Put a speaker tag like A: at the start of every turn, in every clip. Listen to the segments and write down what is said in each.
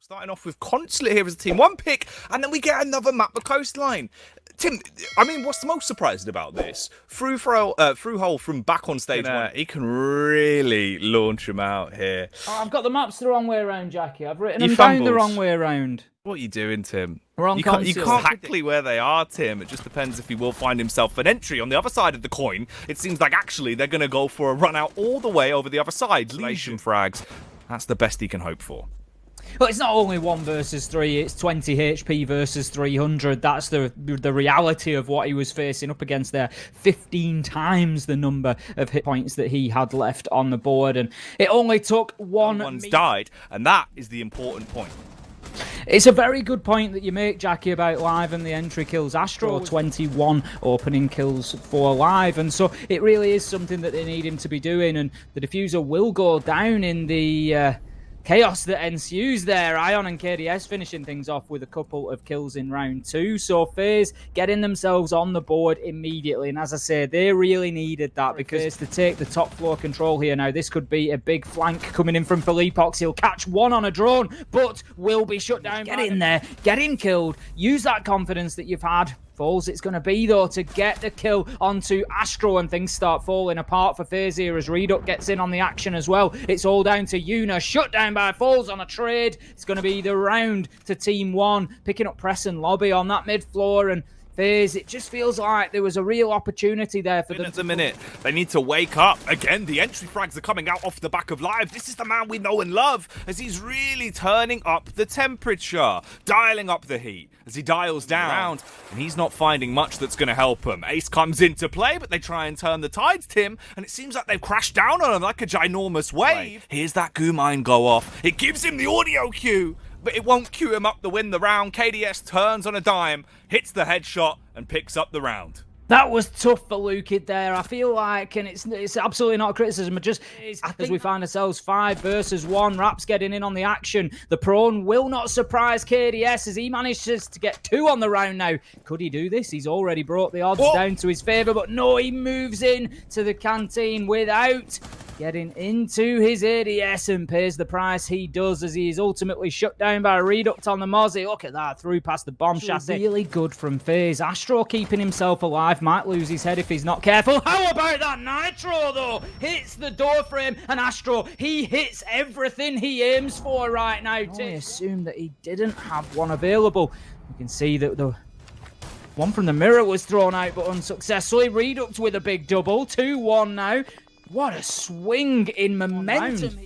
A: Starting off with Consulate here as a team 1 pick, and then we get another map, the coastline. Tim, I mean, what's the most surprising about this? Through hole from back on stage one, he can really launch him out here.
B: Oh, I've got the maps the wrong way around, Jackie. I've written them down the wrong way around.
A: What are you doing, Tim?
B: We're on
A: you can't exactly where they are, Tim. It just depends if he will find himself an entry on the other side of the coin. It seems like actually they're going to go for a run out all the way over the other side. Legion frags. That's the best he can hope for.
B: Well, it's not only 1 versus 3, it's 20 HP versus 300. That's the reality of what he was facing up against there. 15 times the number of hit points that he had left on the board, and it only took one.
A: One's died, and that is the important point.
B: It's a very good point that you make, Jackie, about Live and the entry kills. Astro 21 opening kills for Live, and so it really is something that they need him to be doing, and the diffuser will go down in the chaos that ensues there. Ion and KDS finishing things off with a couple of kills in round 2. So FaZe getting themselves on the board immediately. And as I say, they really needed that because to take the top floor control here now, this could be a big flank coming in from Philippox. He'll catch one on a drone, but will be shut down. Get in there, get him killed. Use that confidence that you've had. Falls it's going to be, though, to get the kill onto Astro, and things start falling apart for FaZe here as Reduct gets in on the action as well. It's all down to Una, shut down by Falls on a trade. It's going to be the round to Team 1, picking up Press and Lobby on that mid floor, and FaZe, it just feels like there was a real opportunity there for them.
A: At the minute, they need to wake up. Again, the entry frags are coming out off the back of Live. This is the man we know and love, as he's really turning up the temperature, dialing up the heat as he dials down, and he's not finding much that's going to help him. Ace comes into play, but they try and turn the tides, Tim, and it seems like they've crashed down on him like a ginormous wave. Here's that goo mine go off. It gives him the audio cue, but it won't cue him up to win the round. KDS turns on a dime, hits the headshot, and picks up the round.
B: That was tough for Lukid there. I feel like, and it's absolutely not a criticism, but just as we find ourselves 5 versus 1, Raps getting in on the action. The prone will not surprise KDS as he manages to get 2 on the round now. Could he do this? He's already brought the odds down to his favour, but no, he moves in to the canteen without getting into his ADS and pays the price he does as he is ultimately shut down by a Reduct on the Mozzie. Look at that, through past the bomb chassis. Really good from FaZe. Astro keeping himself alive, might lose his head if he's not careful. How about that Nitro though? Hits the door frame, and Astro, he hits everything he aims for right now. I assume that he didn't have one available. You can see that the one from the mirror was thrown out but unsuccessfully. Reduct with a big double, 2-1 now. What a swing in momentum.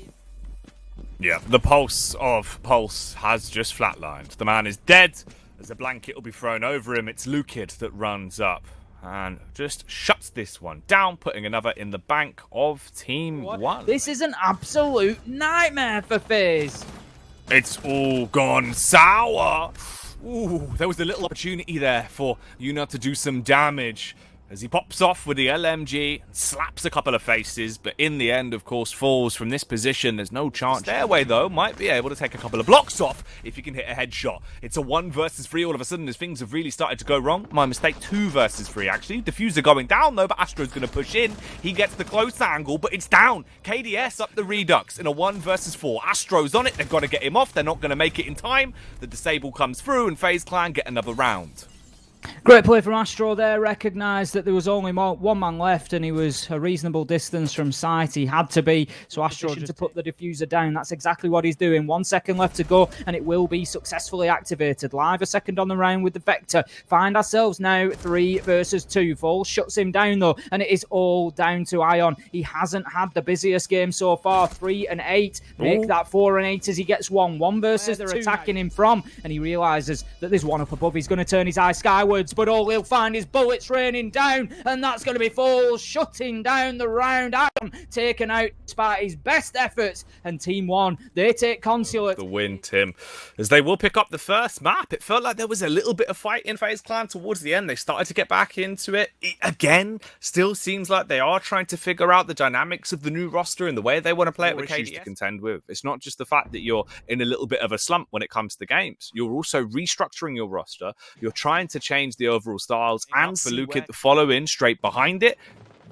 A: Yeah, the pulse of Pulse has just flatlined. The man is dead. As a blanket will be thrown over him, it's Lukid that runs up and just shuts this one down, putting another in the bank of Team 1.
B: This is an absolute nightmare for FaZe.
A: It's all gone sour. Ooh, there was a little opportunity there for Una to do some damage, as he pops off with the LMG and slaps a couple of faces, but in the end, of course, falls from this position. There's no chance. Stairway, though, might be able to take a couple of blocks off if he can hit a headshot. It's a 1 versus 3 all of a sudden as things have really started to go wrong. My mistake, 2 versus 3, actually. Diffuser going down, though, but Astro's going to push in. He gets the close angle, but it's down. KDS up the Redux in a 1 versus 4. Astro's on it. They've got to get him off. They're not going to make it in time. The disable comes through, and FaZe Clan get another round.
B: Great play from Astro there, recognised that there was only 1 man left and he was a reasonable distance from sight. He had to be, so Astro just to put the diffuser down. That's exactly what he's doing. 1 second left to go and it will be successfully activated. Live a second on the round with the Vector. Find ourselves now 3 versus 2. Fall shuts him down though, and it is all down to Ion. He hasn't had the busiest game so far. 3 and 8. Make that 4 and 8 as he gets 1 versus 2. They're attacking him from, and he realises that there's one up above. He's going to turn his eye skyward, but all he'll find is bullets raining down, and that's going to be Falls shutting down the round. Ion taken out despite his best efforts, and Team 1, they take Consulate.
A: The win, Tim, as they will pick up the first map. It felt like there was a little bit of fight in FaZe Clan towards the end. They started to get back into it. Again, still seems like they are trying to figure out the dynamics of the new roster and the way they want to play it with KDS to contend with. It's not just the fact that you're in a little bit of a slump when it comes to games. You're also restructuring your roster. You're trying to change the overall styles, and for Lukid to follow in straight behind it.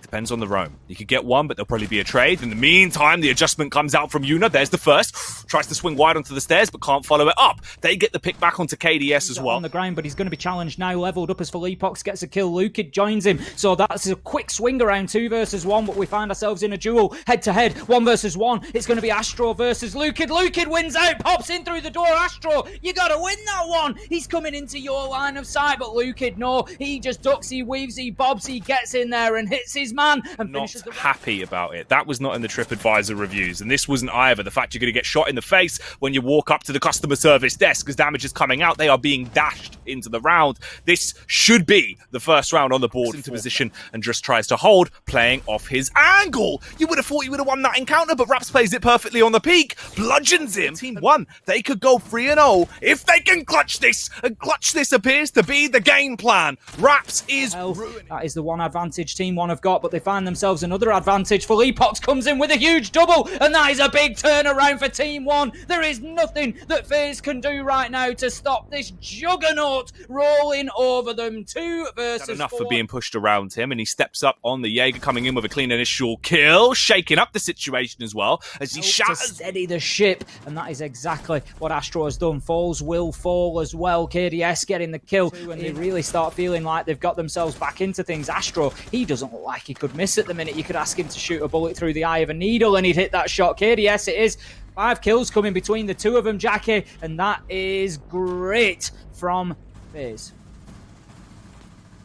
A: Depends on the roam. You could get one, but there'll probably be a trade. In the meantime, the adjustment comes out from Una. There's the first. Tries to swing wide onto the stairs, but can't follow it up. They get the pick back onto KDS as well.
B: On the ground, but he's going to be challenged now. Leveled up as Felipox gets a kill. Lukid joins him. So that's a quick swing around 2 versus 1, but we find ourselves in a duel head-to-head. 1 versus 1. It's going to be Astro versus Lukid. Lukid wins out, pops in through the door. Astro, you got to win that one. He's coming into your line of sight, but Lukid, no. He just ducks, he weaves, he bobs, he gets in there and hits his man and finishes the
A: happy about it. That was not in the TripAdvisor reviews, and this wasn't either. The fact you're going to get shot in the face when you walk up to the customer service desk as damage is coming out. They are being dashed into the round. This should be the first round on the board. Into position and just tries to hold, playing off his angle. You would have thought he would have won that encounter, but Raps plays it perfectly on the peak, bludgeons him. Team 1, they could go 3-0 if they can clutch this, and clutch this appears to be the game plan. Raps is ruining.
B: That is the one advantage Team 1 have got, but they find themselves another advantage. Felipox comes in with a huge double, and that is a big turnaround for Team 1. There is nothing that FaZe can do right now to stop this juggernaut rolling over them. 2 versus 4.
A: Enough for being pushed around him, and he steps up on the Jaeger, coming in with a clean initial kill, shaking up the situation as well as he shatters.
B: To steady the ship, and that is exactly what Astro has done. Falls will fall as well. KDS getting the kill, and they really start feeling like they've got themselves back into things. Astro, he doesn't look like he could miss at the minute. You could ask him to shoot a bullet through the eye of a needle and he'd hit that shot. KDS it is. 5 kills coming between the 2 of them, Jackie, and that is great from FaZe.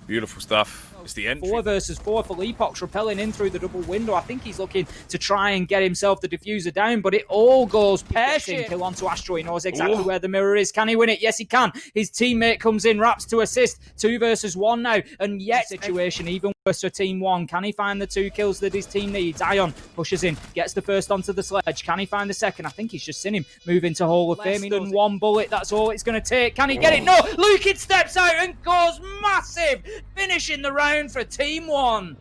A: Beautiful stuff. It's the entry.
B: 4 versus 4. Felipox repelling in through the double window. I think he's looking to try and get himself the diffuser down, but it all goes pear-shaped. Kill onto Astro. He knows exactly where the mirror is. Can he win it? Yes, he can. His teammate comes in, Raps to assist. 2 versus 1 now, and yet situation even worse for Team 1. Can he find the 2 kills that his team needs? Ion pushes in, gets the first onto the sledge. Can he find the second? I think he's just seen him move into Hall of Fame. He done 1 bullet. That's all it's going to take. Can he get it? No! Lukid steps out and goes massive, finishing the round for Team 1.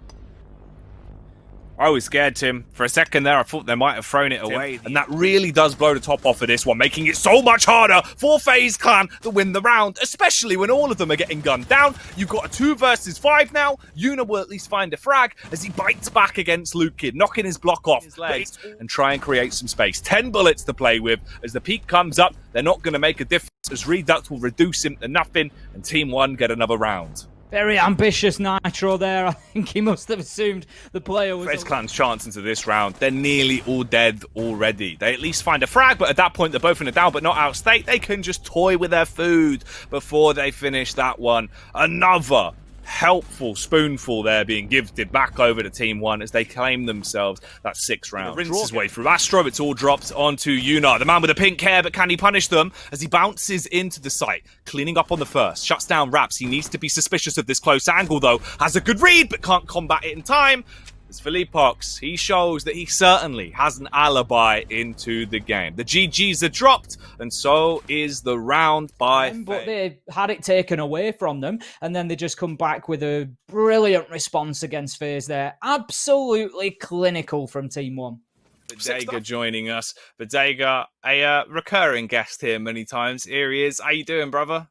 A: I was scared, Tim. For a second there, I thought they might have thrown it away. And that really does blow the top off of this one, making it so much harder for FaZe Clan to win the round, especially when all of them are getting gunned down. You've got a 2 versus 5 now. Una will at least find a frag as he bites back against Lukid, knocking his block off his legs and try and create some space. 10 bullets to play with. As the peak comes up, they're not going to make a difference as Redux will reduce him to nothing, and Team 1 get another round.
B: Very ambitious Nitro there. I think he must have assumed the player was...
A: FaZe Clan's chance into this round. They're nearly all dead already. They at least find a frag, but at that point they're both in a down but not outstate. They can just toy with their food before they finish that one. Another helpful spoonful there being gifted back over to Team 1 as they claim themselves that 6th round. Rinse his way through Astro. It's all dropped onto Una, the man with the pink hair, but can he punish them as he bounces into the site, cleaning up on the first, shuts down Raps. He needs to be suspicious of this close angle though, has a good read but can't combat it in time. As Felipox, he shows that he certainly has an alibi into the game. The GGs are dropped, and so is the round by
B: But they had it taken away from them, and then they just come back with a brilliant response against FaZe there. Absolutely clinical from Team 1.
A: Videga joining us. Videga, a recurring guest here many times. Here he is. How you doing, brother?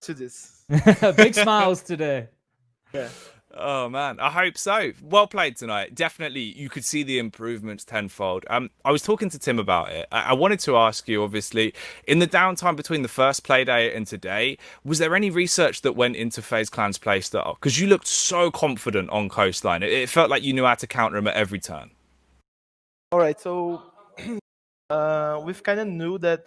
C: To this.
B: Big smiles today.
C: Yeah.
A: Oh man, I hope so. Well played tonight. Definitely, you could see the improvements tenfold. I was talking to Tim about it. I wanted to ask you, obviously, in the downtime between the first play day and today, was there any research that went into FaZe Clan's playstyle? Because you looked so confident on Coastline. It felt like you knew how to counter him at every turn.
C: All right, so we've kind of knew that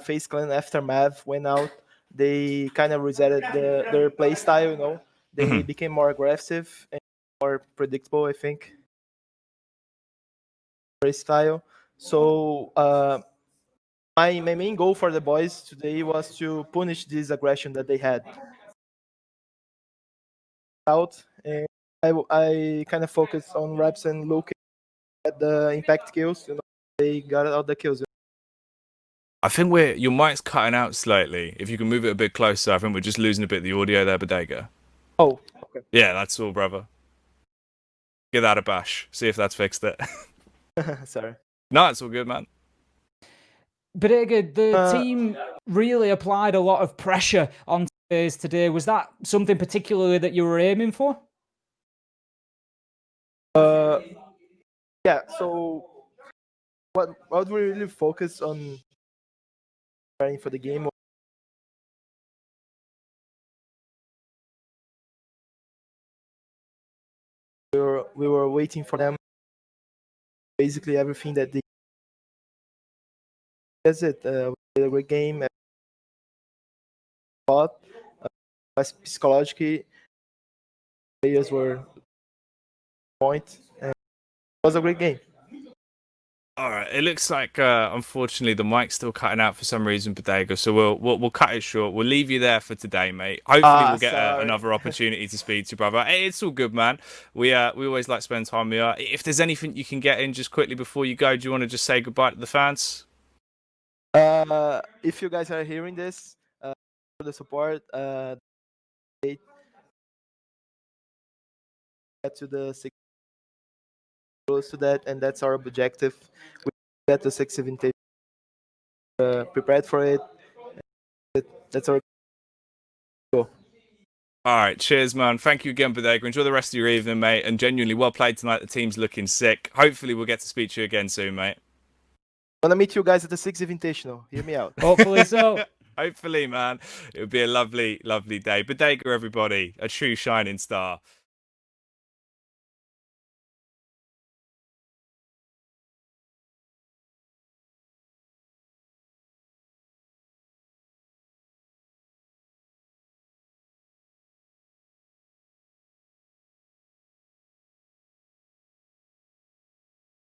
C: FaZe Clan after Mav went out, they kind of resetted their playstyle, you know. They became more aggressive and more predictable, I think. Style. So my main goal for the boys today was to punish this aggression that they had. And I kind of focused on Raps and Luke at the impact kills. You know, they got all the kills.
A: I think your mic's cutting out slightly. If you can move it a bit closer, I think we're just losing a bit of the audio there, Bodega.
C: Oh, okay.
A: Yeah, that's all, brother. Give that a bash. See if that's fixed it.
C: Sorry.
A: No, it's all good, man.
B: Bodega, the team really applied a lot of pressure on FaZe today. Was that something particularly that you were aiming for?
C: yeah, so what we really focused on preparing for the game. We were waiting for them. Basically, everything that they. That's it. We did a great game. But psychologically, players were point. And it was a great game.
A: All right, it looks like unfortunately the mic's still cutting out for some reason, Bodega. So we'll cut it short. We'll leave you there for today, mate. Hopefully we'll get another opportunity to speak to you, brother. Hey, it's all good, man. We always like spending time with you. If there's anything you can get in just quickly before you go, do you want to just say goodbye to the fans?
C: If you guys are hearing this, for the support, get to the 6 close to that, and that's our objective. We get the 6 invitation, prepared for it. That's our goal.
A: All right, cheers, man. Thank you again, Bodega. Enjoy the rest of your evening, mate. And genuinely well played tonight. The team's looking sick. Hopefully we'll get to speak to you again soon, mate.
C: I want to meet you guys at the 6 Invitational. Hear me out.
B: Hopefully so.
A: Hopefully, man. It would be a lovely, lovely day. Bodega, everybody. A true shining star.